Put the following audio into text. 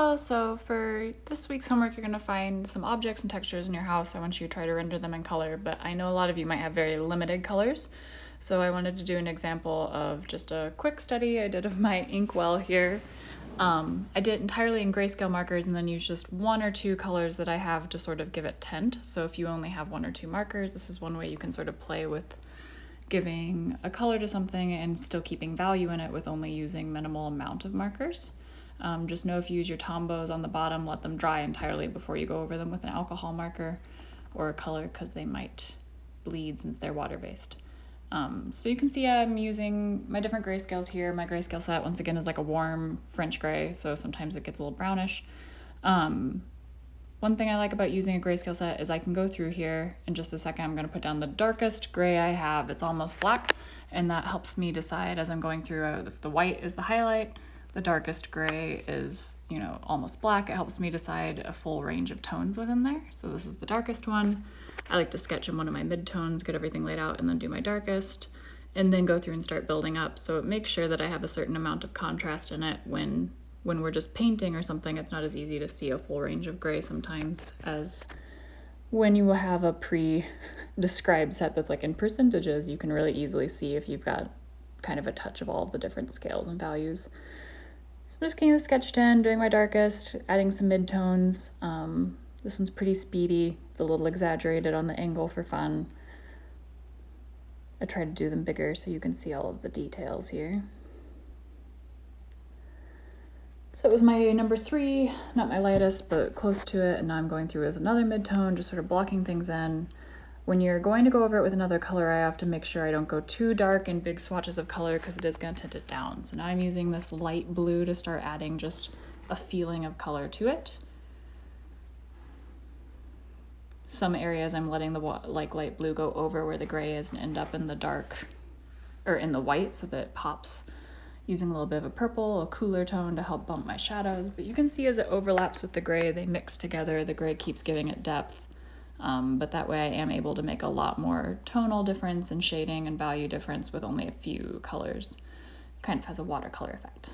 Hello, so for this week's homework, you're going to find some objects and textures in your house. I want you to try to render them in color, but I know a lot of you might have very limited colors. So I wanted to do an example of just a quick study I did of my inkwell here. I did it entirely in grayscale markers and then use just one or two colors that I have to sort of give it tint. So if you only have one or two markers, this is one way you can sort of play with giving a color to something and still keeping value in it with only using minimal amount of markers. Just know if you use your Tombos on the bottom, let them dry entirely before you go over them with an alcohol marker or a color because they might bleed since they're water-based. So you can see I'm using my different grayscales here. My grayscale set, once again, is like a warm French gray, so sometimes it gets a little brownish. One thing I like about using a grayscale set is I can go through here. In just a second, I'm going to put down the darkest gray I have. It's almost black, and that helps me decide as I'm going through if the white is the highlight, the darkest gray is, almost black. It helps me decide a full range of tones within there. So this is the darkest one. I like to sketch in one of my midtones, get everything laid out, and then do my darkest, and then go through and start building up. So it makes sure that I have a certain amount of contrast in it when we're just painting or something. It's not as easy to see a full range of gray sometimes as when you have a pre-described set that's like in percentages. You can really easily see if you've got kind of a touch of all of the different scales and values. I'm just getting the sketched in, doing my darkest, adding some midtones. This one's pretty speedy. It's a little exaggerated on the angle for fun. I try to do them bigger so you can see all of the details here. So it was my number 3, not my lightest, but close to it. And now I'm going through with another midtone, just sort of blocking things in. When you're going to go over it with another color, I have to make sure I don't go too dark in big swatches of color because it is going to tint it down. So now I'm using this light blue to start adding just a feeling of color to it. Some areas I'm letting the light blue go over where the gray is and end up in the dark, or in the white, so that it pops. Using a little bit of a purple, a cooler tone to help bump my shadows. But you can see as it overlaps with the gray, they mix together. The gray keeps giving it depth. But that way I am able to make a lot more tonal difference and shading and value difference with only a few colors. Kind of has a watercolor effect.